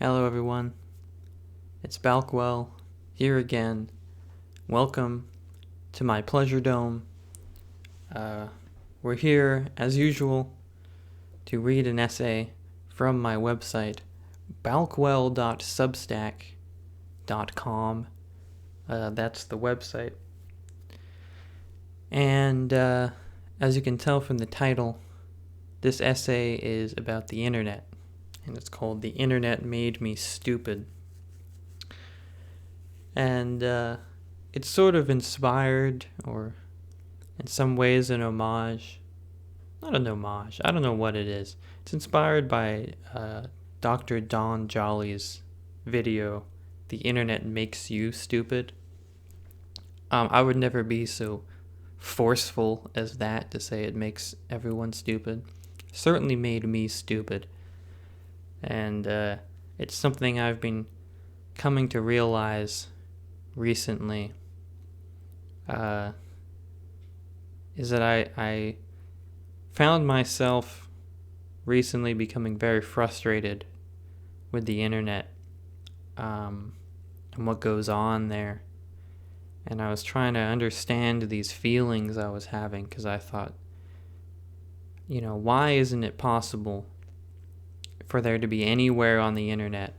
Hello everyone, it's Balkwell here again. Welcome to my pleasure dome. We're here as usual to read an essay from my website, balkwell.substack.com. That's the website. And as you can tell from the title, this essay is about the internet. And it's called The Internet Made Me Stupid. And it's sort of inspired, or in some ways an homage. Not an homage, I don't know what it is. It's inspired by Dr. Don Jolly's video, The Internet Makes You Stupid. I would never be so forceful as that to say it makes everyone stupid. It certainly made me stupid. And it's something I've been coming to realize recently, is that I found myself recently becoming very frustrated with the internet and what goes on there. And I was trying to understand these feelings I was having, because I thought, why isn't it possible for there to be anywhere on the internet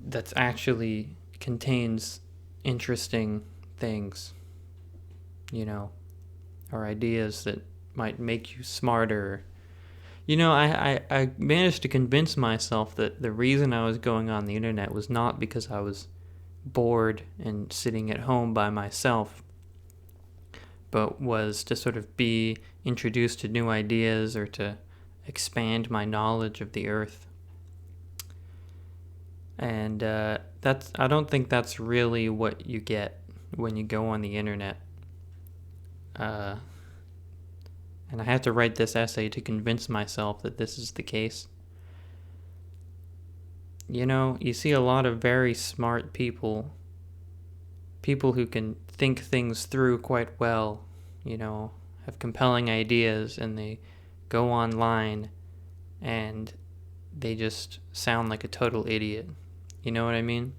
that actually contains interesting things, or ideas that might make you smarter. I managed to convince myself that the reason I was going on the internet was not because I was bored and sitting at home by myself, but was to sort of be introduced to new ideas or to expand my knowledge of the earth. And I don't think that's really what you get when you go on the internet. And I had to write this essay to convince myself that this is the case. You see a lot of very smart people who can think things through quite well, have compelling ideas, and they go online and they just sound like a total idiot. You know what I mean?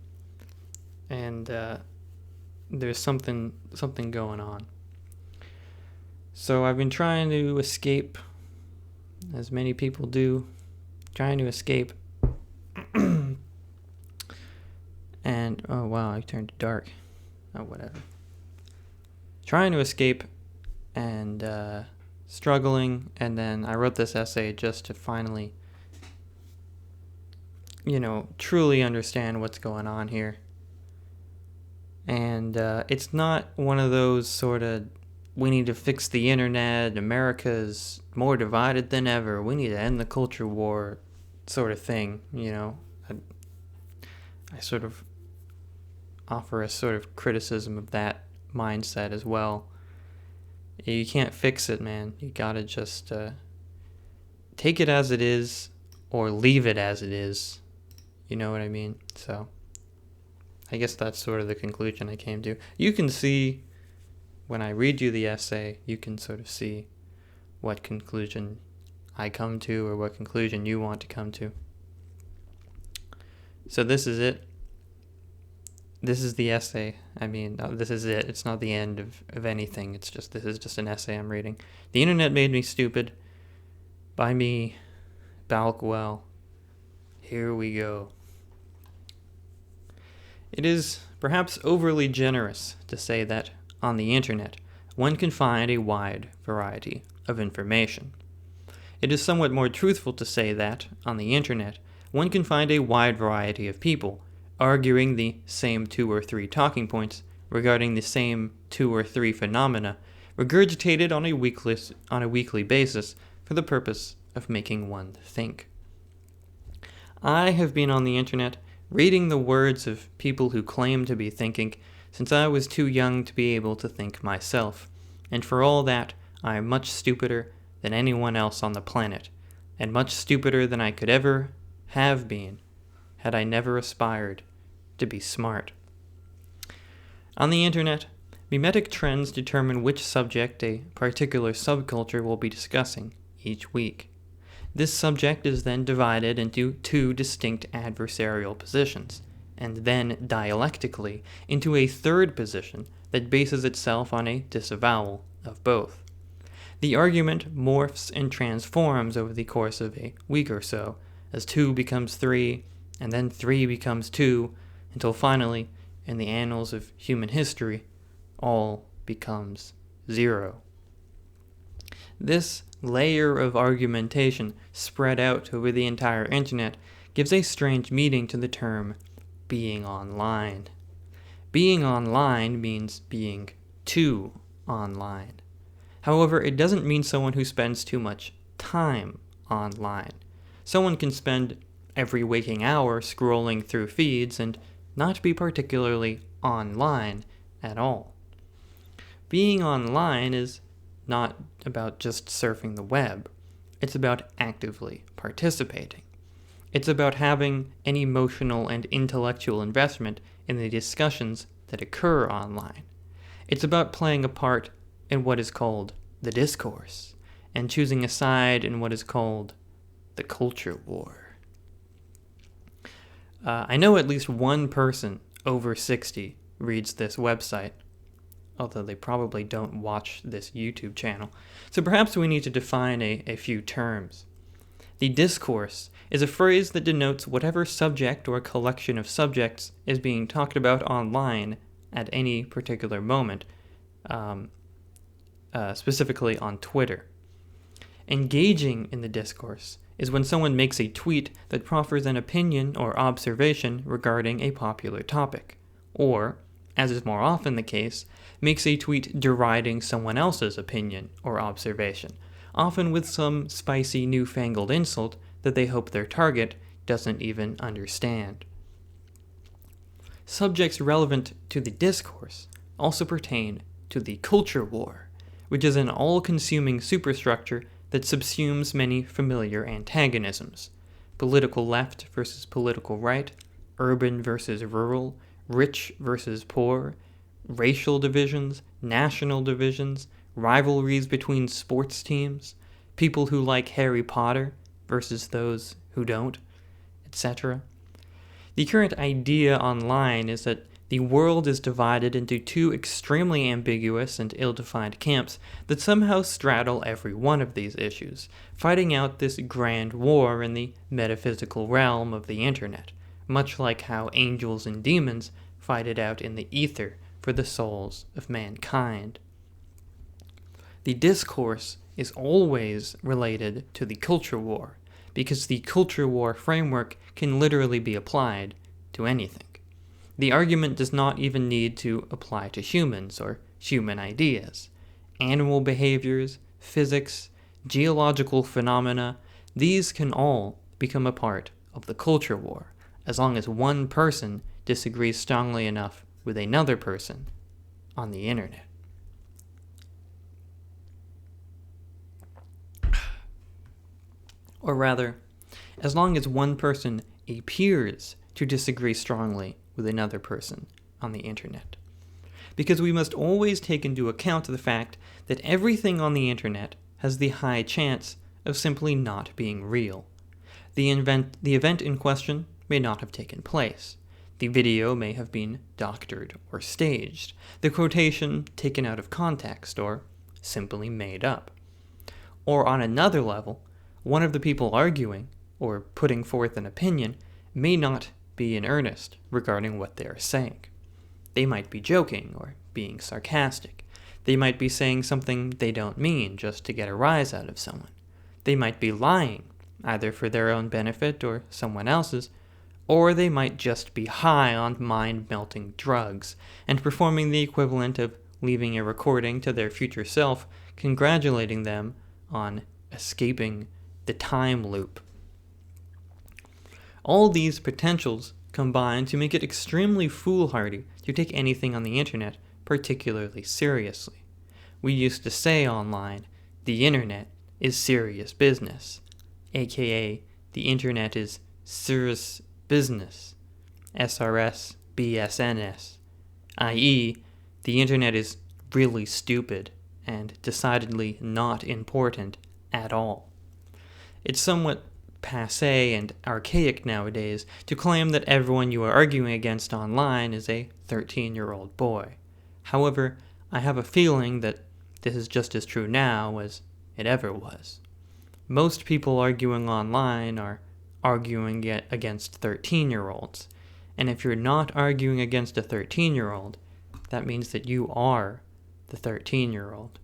And there's something going on. So I've been trying to escape, as many people do, trying to escape. And, oh wow, I turned dark. Oh, whatever. Trying to escape and struggling, and then I wrote this essay just to finally, truly understand what's going on here. And it's not one of those sort of, we need to fix the internet, America's more divided than ever, we need to end the culture war sort of thing, I sort of offer a sort of criticism of that mindset as well. You can't fix it, man. You gotta just take it as it is, or leave it as it is. You know what I mean? So I guess that's sort of the conclusion I came to. You can see, when I read you the essay, you can sort of see what conclusion I come to, or what conclusion you want to come to. So this is it. This is the essay. This is it. It's not the end of anything. This is just an essay I'm reading. The Internet Made Me Stupid, by me, Balkwell. Here we go. It is perhaps overly generous to say that on the internet one can find a wide variety of information. It is somewhat more truthful to say that on the internet one can find a wide variety of people arguing the same 2 or 3 talking points regarding the same 2 or 3 phenomena, regurgitated on a weekly basis for the purpose of making one think. I have been on the internet reading the words of people who claim to be thinking since I was too young to be able to think myself, and for all that, I am much stupider than anyone else on the planet, and much stupider than I could ever have been had I never aspired to be smart. On the internet, mimetic trends determine which subject a particular subculture will be discussing each week. This subject is then divided into two distinct adversarial positions, and then dialectically into a third position that bases itself on a disavowal of both. The argument morphs and transforms over the course of a week or so, as 2 becomes 3, and then 3 becomes 2, until finally, in the annals of human history, all becomes 0. This layer of argumentation spread out over the entire internet gives a strange meaning to the term being online. Being online means being too online. However, it doesn't mean someone who spends too much time online. Someone can spend every waking hour scrolling through feeds and not be particularly online at all. Being online is not about just surfing the web. It's about actively participating. It's about having an emotional and intellectual investment in the discussions that occur online. It's about playing a part in what is called the discourse and choosing a side in what is called the culture war. I know at least one person over 60 reads this website, although they probably don't watch this YouTube channel, so perhaps we need to define a few terms. The discourse is a phrase that denotes whatever subject or collection of subjects is being talked about online at any particular moment, specifically on Twitter. Engaging in the discourse is when someone makes a tweet that proffers an opinion or observation regarding a popular topic, or, as is more often the case, makes a tweet deriding someone else's opinion or observation, often with some spicy newfangled insult that they hope their target doesn't even understand. Subjects relevant to the discourse also pertain to the culture war, which is an all-consuming superstructure that subsumes many familiar antagonisms: political left versus political right, urban versus rural, rich versus poor, racial divisions, national divisions, rivalries between sports teams, people who like Harry Potter versus those who don't, etc. The current idea online is that the world is divided into two extremely ambiguous and ill-defined camps that somehow straddle every one of these issues, fighting out this grand war in the metaphysical realm of the internet, much like how angels and demons fight it out in the ether for the souls of mankind. The discourse is always related to the culture war, because the culture war framework can literally be applied to anything. The argument does not even need to apply to humans or human ideas. Animal behaviors, physics, geological phenomena, these can all become a part of the culture war, as long as one person disagrees strongly enough with another person on the internet. Or rather, as long as one person appears to disagree strongly with another person on the internet. Because we must always take into account the fact that everything on the internet has the high chance of simply not being real. The event in question may not have taken place. The video may have been doctored or staged, the quotation taken out of context or simply made up. Or on another level, one of the people arguing or putting forth an opinion may not be in earnest regarding what they are saying. They might be joking or being sarcastic. They might be saying something they don't mean just to get a rise out of someone. They might be lying, either for their own benefit or someone else's, or they might just be high on mind-melting drugs and performing the equivalent of leaving a recording to their future self, congratulating them on escaping the time loop. All these potentials combine to make it extremely foolhardy to take anything on the internet particularly seriously. We used to say online, the internet is serious business, aka the internet is serious business, SRS, BSNS, i.e., the internet is really stupid and decidedly not important at all. It's somewhat passé and archaic nowadays to claim that everyone you are arguing against online is a 13-year-old boy. However, I have a feeling that this is just as true now as it ever was. Most people arguing online are arguing against 13-year-olds, and if you're not arguing against a 13-year-old, that means that you are the 13-year-old.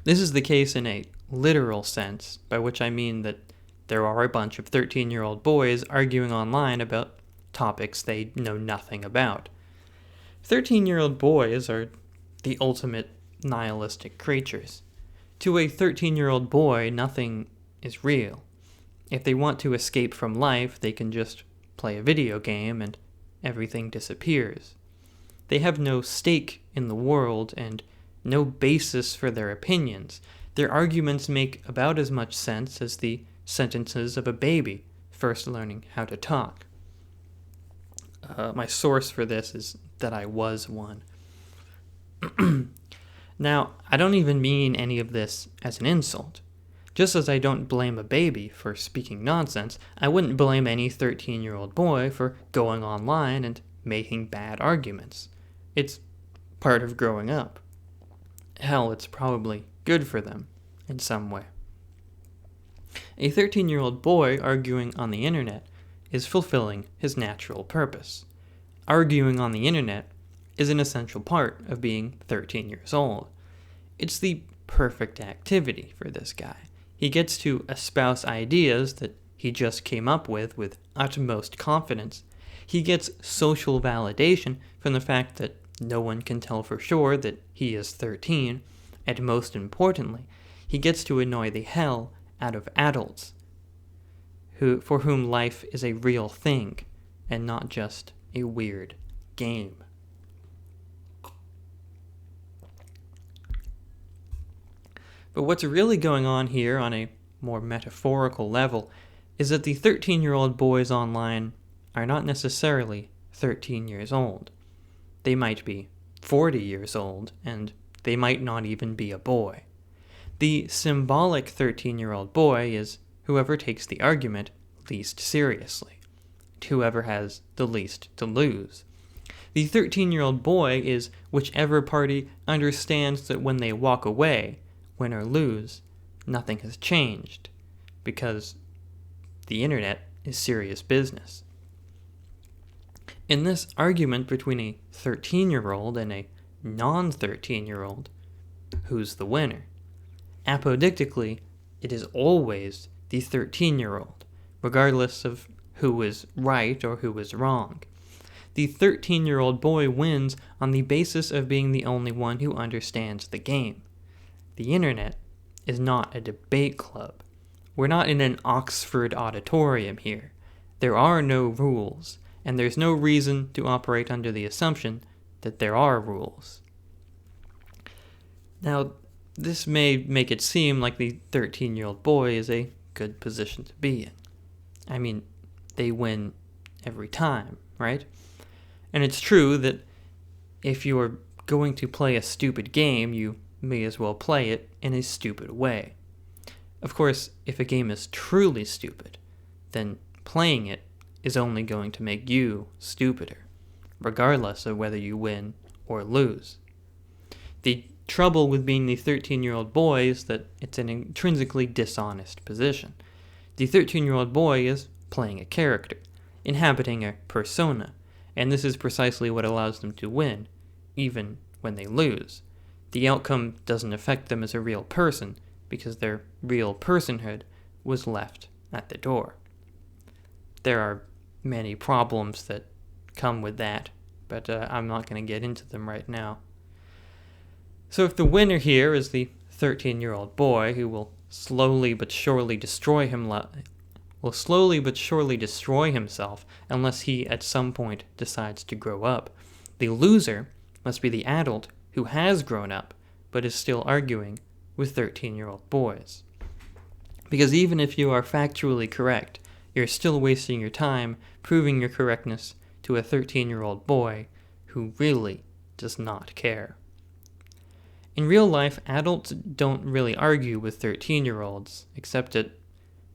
This is the case in a literal sense, by which I mean that there are a bunch of 13-year-old boys arguing online about topics they know nothing about. 13-year-old boys are the ultimate nihilistic creatures. To a 13-year-old boy, nothing is real. If they want to escape from life, they can just play a video game and everything disappears. They have no stake in the world and no basis for their opinions. Their arguments make about as much sense as the sentences of a baby first learning how to talk. My source for this is that I was one. Now, I don't even mean any of this as an insult. Just as I don't blame a baby for speaking nonsense, I wouldn't blame any 13-year-old boy for going online and making bad arguments. It's part of growing up. Hell, it's probably good for them in some way. A 13-year-old boy arguing on the internet is fulfilling his natural purpose. Arguing on the internet is an essential part of being 13 years old. It's the perfect activity for this guy. He gets to espouse ideas that he just came up with utmost confidence. He gets social validation from the fact that no one can tell for sure that he is 13, and most importantly, he gets to annoy the hell out of adults for whom life is a real thing and not just a weird game. But what's really going on here on a more metaphorical level is that the 13-year-old boys online are not necessarily 13 years old. They might be 40 years old, and they might not even be a boy. The symbolic 13-year-old boy is whoever takes the argument least seriously, whoever has the least to lose. The 13-year-old boy is whichever party understands that when they walk away, win or lose, nothing has changed, because the internet is serious business. In this argument between a 13-year-old and a non-13-year-old, who's the winner? Apodictically, it is always the 13-year-old, regardless of who is right or who is wrong. The 13-year-old boy wins on the basis of being the only one who understands the game. The internet is not a debate club. We're not in an Oxford auditorium here. There are no rules, and there's no reason to operate under the assumption that there are rules. Now, this may make it seem like the 13-year-old boy is a good position to be in. I mean, they win every time, right? And it's true that if you are going to play a stupid game, you may as well play it in a stupid way. Of course, if a game is truly stupid, then playing it is only going to make you stupider, regardless of whether you win or lose. The trouble with being the 13-year-old boy is that it's an intrinsically dishonest position. The 13-year-old boy is playing a character, inhabiting a persona, and this is precisely what allows them to win, even when they lose. The outcome doesn't affect them as a real person, because their real personhood was left at the door. There are many problems that come with that, but I'm not going to get into them right now. So if the winner here is the 13-year-old boy who will slowly but surely destroy himself unless he at some point decides to grow up, the loser must be the adult who has grown up but is still arguing with 13-year-old boys. Because even if you are factually correct, you're still wasting your time proving your correctness to a 13-year-old boy who really does not care. In real life, adults don't really argue with 13-year-olds, except at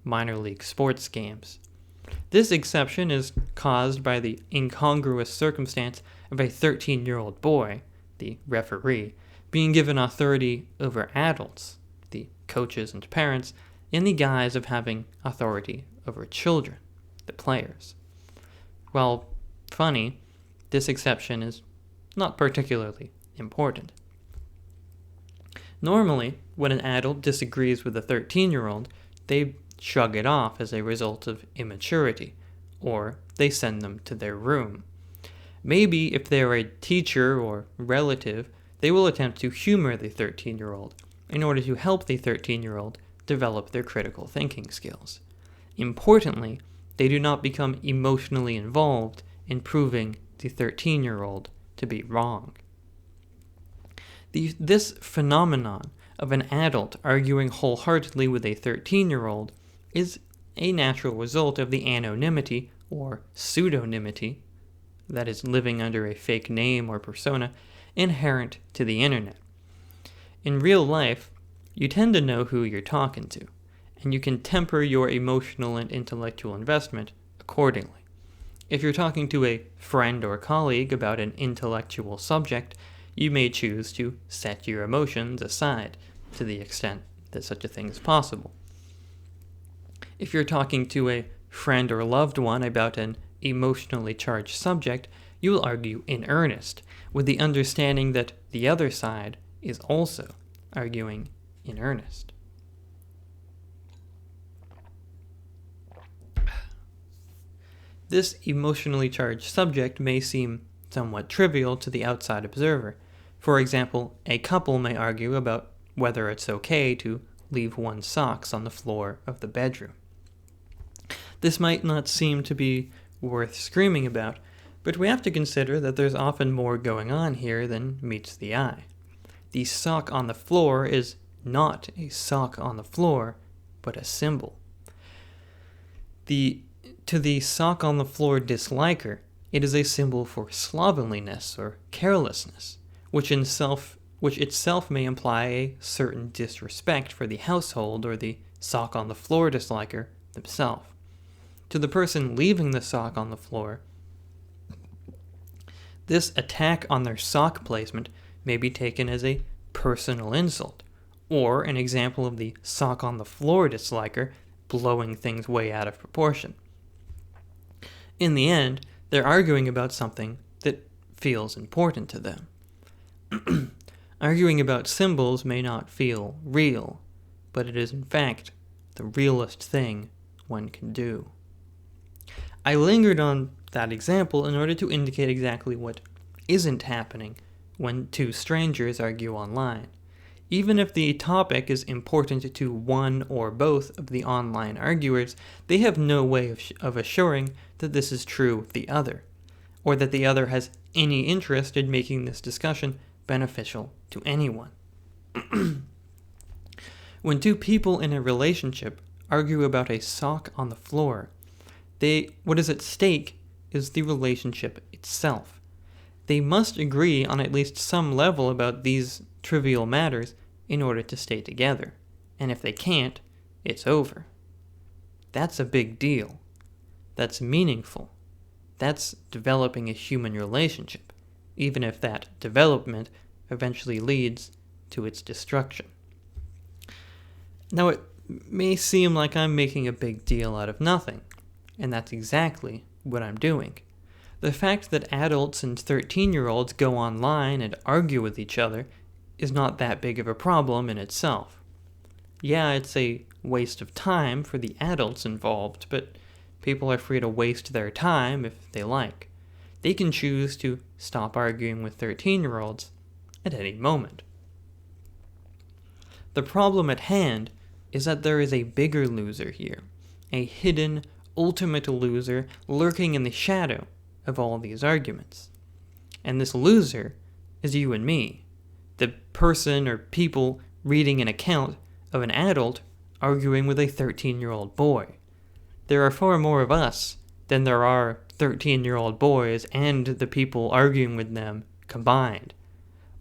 minor league sports games. This exception is caused by the incongruous circumstance of a 13-year-old boy, the referee, being given authority over adults, the coaches and parents, in the guise of having authority over children, the players. While funny, this exception is not particularly important. Normally, when an adult disagrees with a 13-year-old, they shrug it off as a result of immaturity, or they send them to their room. Maybe if they are a teacher or relative, they will attempt to humor the 13-year-old in order to help the 13-year-old develop their critical thinking skills. Importantly, they do not become emotionally involved in proving the 13-year-old to be wrong. This phenomenon of an adult arguing wholeheartedly with a 13-year-old is a natural result of the anonymity or pseudonymity, that is, living under a fake name or persona, inherent to the internet. In real life, you tend to know who you're talking to, and you can temper your emotional and intellectual investment accordingly. If you're talking to a friend or colleague about an intellectual subject, you may choose to set your emotions aside to the extent that such a thing is possible. If you're talking to a friend or loved one about an emotionally charged subject, you will argue in earnest, with the understanding that the other side is also arguing in earnest. This emotionally charged subject may seem somewhat trivial to the outside observer. For example, a couple may argue about whether it's okay to leave one's socks on the floor of the bedroom. This might not seem to be worth screaming about, but we have to consider that there's often more going on here than meets the eye. The sock on the floor is not a sock on the floor, but a symbol. To the sock on the floor disliker, it is a symbol for slovenliness or carelessness, which itself may imply a certain disrespect for the household or the sock on the floor disliker themselves. To the person leaving the sock on the floor, this attack on their sock placement may be taken as a personal insult, or an example of the sock on the floor disliker blowing things way out of proportion. In the end, they're arguing about something that feels important to them. Arguing about symbols may not feel real, but it is in fact the realest thing one can do. I lingered on that example in order to indicate exactly what isn't happening when two strangers argue online. Even if the topic is important to one or both of the online arguers, they have no way of assuring that this is true of the other, or that the other has any interest in making this discussion beneficial to anyone. When two people in a relationship argue about a sock on the floor, what is at stake is the relationship itself. They must agree on at least some level about these trivial matters in order to stay together. And if they can't, it's over. That's a big deal. That's meaningful. That's developing a human relationship, even if that development eventually leads to its destruction. Now, it may seem like I'm making a big deal out of nothing, and that's exactly what I'm doing. The fact that adults and 13-year-olds go online and argue with each other is not that big of a problem in itself. Yeah, it's a waste of time for the adults involved, but people are free to waste their time if they like. They can choose to stop arguing with 13-year-olds at any moment. The problem at hand is that there is a bigger loser here, a hidden, ultimate loser lurking in the shadow of all these arguments. And this loser is you and me, the person or people reading an account of an adult arguing with a 13-year-old boy. There are far more of us than there are 13-year-old boys and the people arguing with them combined,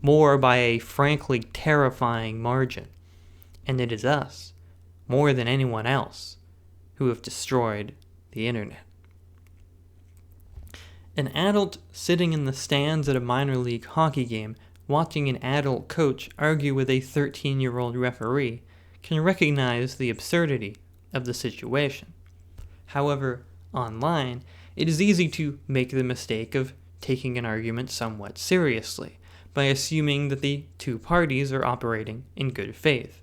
more by a frankly terrifying margin. And it is us, more than anyone else, who have destroyed the internet. An adult sitting in the stands at a minor league hockey game watching an adult coach argue with a 13-year-old referee can recognize the absurdity of the situation. However, online, it is easy to make the mistake of taking an argument somewhat seriously by assuming that the two parties are operating in good faith.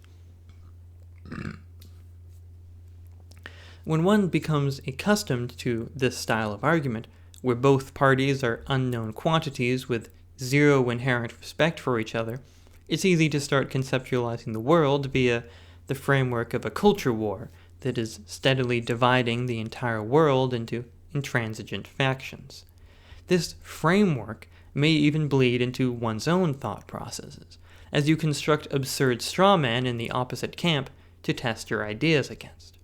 When one becomes accustomed to this style of argument, where both parties are unknown quantities with zero inherent respect for each other, it's easy to start conceptualizing the world via the framework of a culture war that is steadily dividing the entire world into intransigent factions. This framework may even bleed into one's own thought processes, as you construct absurd straw men in the opposite camp to test your ideas against.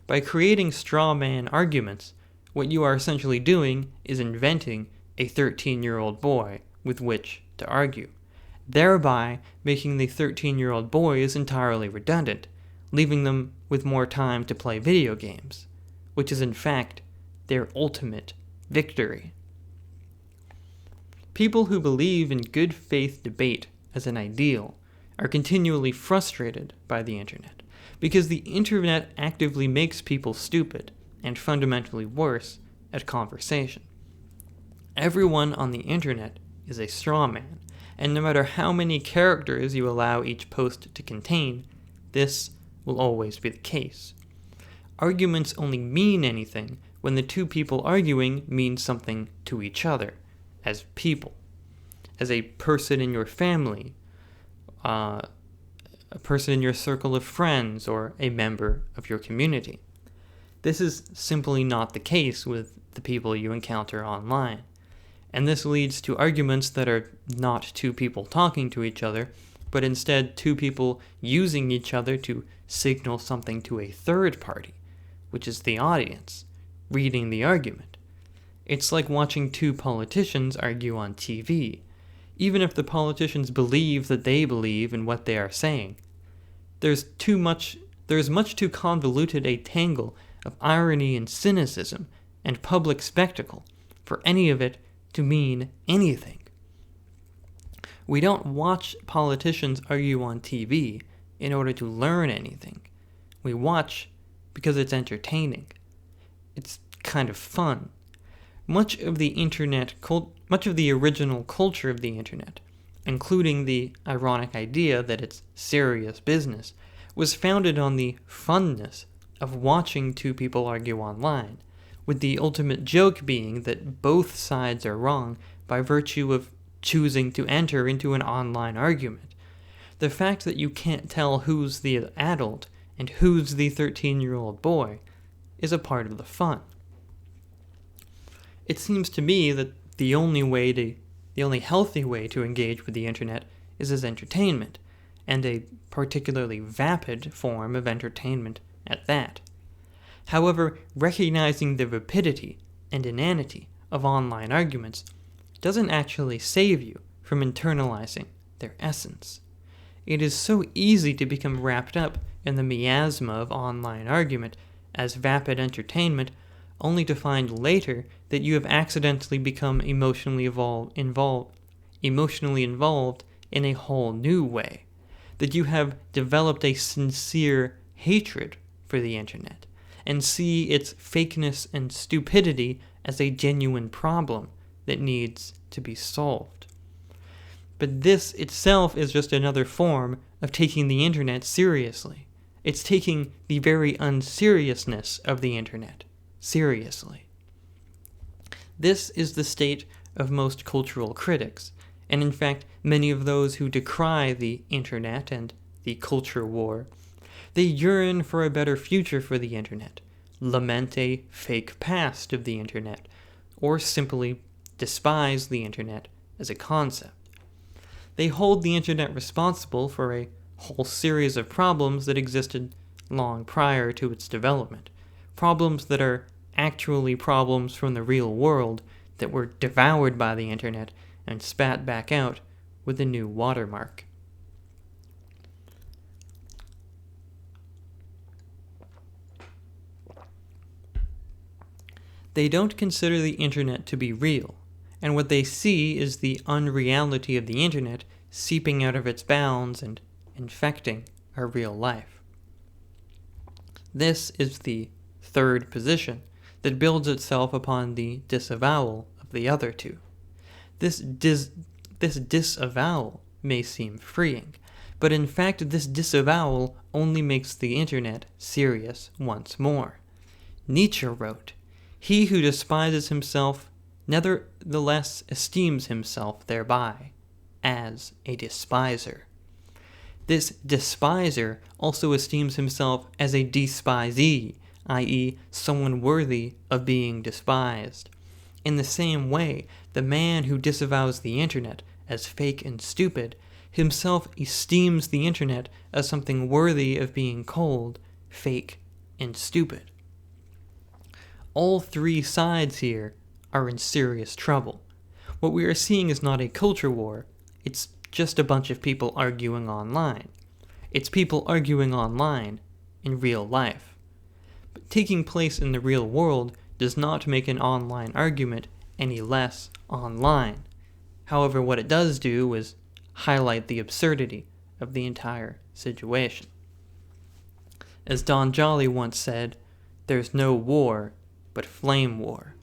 By creating straw man arguments, what you are essentially doing is inventing a 13-year-old boy with which to argue, thereby making the 13-year-old boys entirely redundant, leaving them with more time to play video games, which is in fact their ultimate victory. People who believe in good faith debate as an ideal are continually frustrated by the internet, because the internet actively makes people stupid and fundamentally worse at conversation. Everyone on the internet is a straw man, and no matter how many characters you allow each post to contain, this will always be the case. Arguments only mean anything when the two people arguing mean something to each other, as people, as a person in your family, a person in your circle of friends, or a member of your community. This is simply not the case with the people you encounter online, and this leads to arguments that are not two people talking to each other, but instead two people using each other to signal something to a third party, which is the audience, reading the argument. It's like watching two politicians argue on TV, even if the politicians believe that they believe in what they are saying. There's much too convoluted a tangle of irony and cynicism and public spectacle for any of it to mean anything. We don't watch politicians argue on TV in order to learn anything. We watch because it's entertaining. It's kind of fun. Much of the original culture of the internet, including the ironic idea that it's serious business, was founded on the funness of watching two people argue online, with the ultimate joke being that both sides are wrong by virtue of choosing to enter into an online argument. The fact that you can't tell who's the adult and who's the 13-year-old boy is a part of the fun. It seems to me that the only healthy way to engage with the internet is as entertainment, and a particularly vapid form of entertainment at that. However, recognizing the vapidity and inanity of online arguments doesn't actually save you from internalizing their essence. It is so easy to become wrapped up in the miasma of online argument as vapid entertainment, only to find later that you have accidentally become emotionally involved in a whole new way, that you have developed a sincere hatred for the internet, and see its fakeness and stupidity as a genuine problem that needs to be solved. But this itself is just another form of taking the internet seriously. It's taking the very unseriousness of the internet seriously. This is the state of most cultural critics, and in fact, many of those who decry the internet and the culture war. They yearn for a better future for the internet, lament a fake past of the internet, or simply despise the internet as a concept. They hold the internet responsible for a whole series of problems that existed long prior to its development, problems that are actually problems from the real world that were devoured by the internet and spat back out with a new watermark. They don't consider the internet to be real, and what they see is the unreality of the internet seeping out of its bounds and infecting our real life. This is the third position that builds itself upon the disavowal of the other two. This disavowal may seem freeing, but in fact this disavowal only makes the internet serious once more. Nietzsche wrote, "He who despises himself nevertheless esteems himself thereby, as a despiser." This despiser also esteems himself as a despisee, i.e., someone worthy of being despised. In the same way, the man who disavows the internet as fake and stupid himself esteems the internet as something worthy of being called fake and stupid. All three sides here are in serious trouble. What we are seeing is not a culture war, it's just a bunch of people arguing online. It's people arguing online in real life. But taking place in the real world does not make an online argument any less online. However, what it does do is highlight the absurdity of the entire situation. As Don Jolly once said, "There's no war but flame war."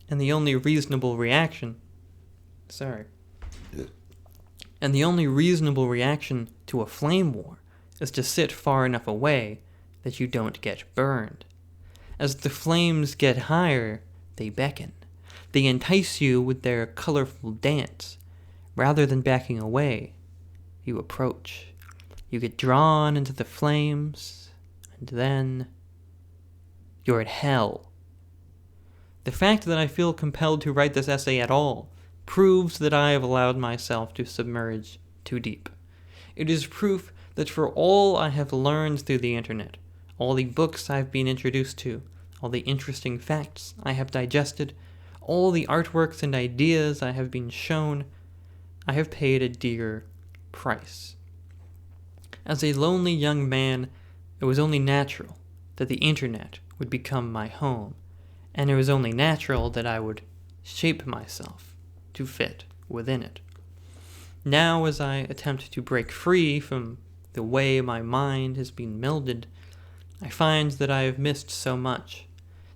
And the only reasonable reaction to a flame war is to sit far enough away that you don't get burned. As the flames get higher, they beckon. They entice you with their colorful dance. Rather than backing away, you approach. You get drawn into the flames, and then you're in hell. The fact that I feel compelled to write this essay at all proves that I have allowed myself to submerge too deep. It is proof that for all I have learned through the internet, all the books I've been introduced to, all the interesting facts I have digested, all the artworks and ideas I have been shown, I have paid a dear price. As a lonely young man, it was only natural that the internet would become my home, and it was only natural that I would shape myself to fit within it. Now, as I attempt to break free from the way my mind has been melded, I find that I have missed so much,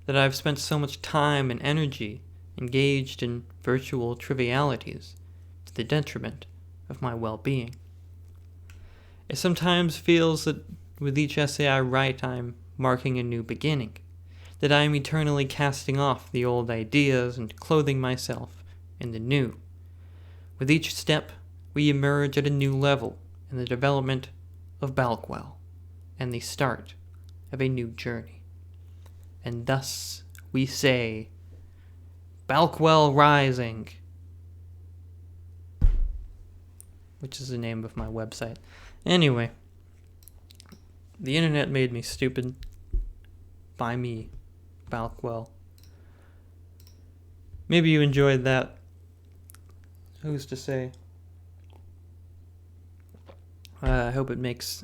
that I have spent so much time and energy engaged in virtual trivialities to the detriment of my well-being. It sometimes feels that with each essay I write, I'm marking a new beginning, that I am eternally casting off the old ideas and clothing myself in the new. With each step, we emerge at a new level in the development of Balkwell and the start of a new journey. And thus we say, Balkwell Rising, which is the name of my website. Anyway, the internet made me stupid. By me, Balkwell. Maybe you enjoyed that. Who's to say? I hope it makes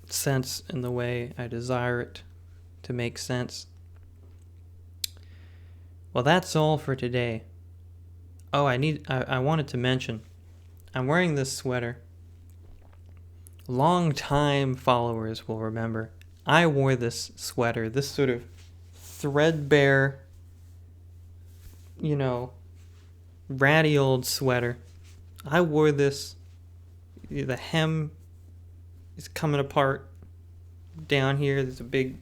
sense in the way I desire it to make sense. Well, that's all for today. Oh, I wanted to mention, I'm wearing this sweater. Long-time followers will remember. I wore this sweater, this sort of threadbare, ratty old sweater. I wore this, the hem is coming apart down here. There's a big,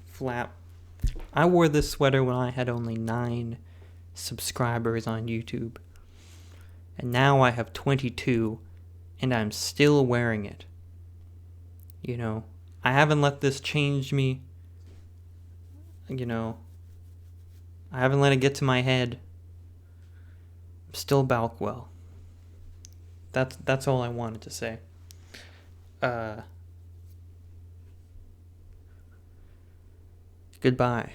flap. I wore this sweater when I had only 9 subscribers on YouTube. And now I have 22, and I'm still wearing it. I haven't let this change me. I haven't let it get to my head. I'm still Balkwell. That's all I wanted to say. Goodbye.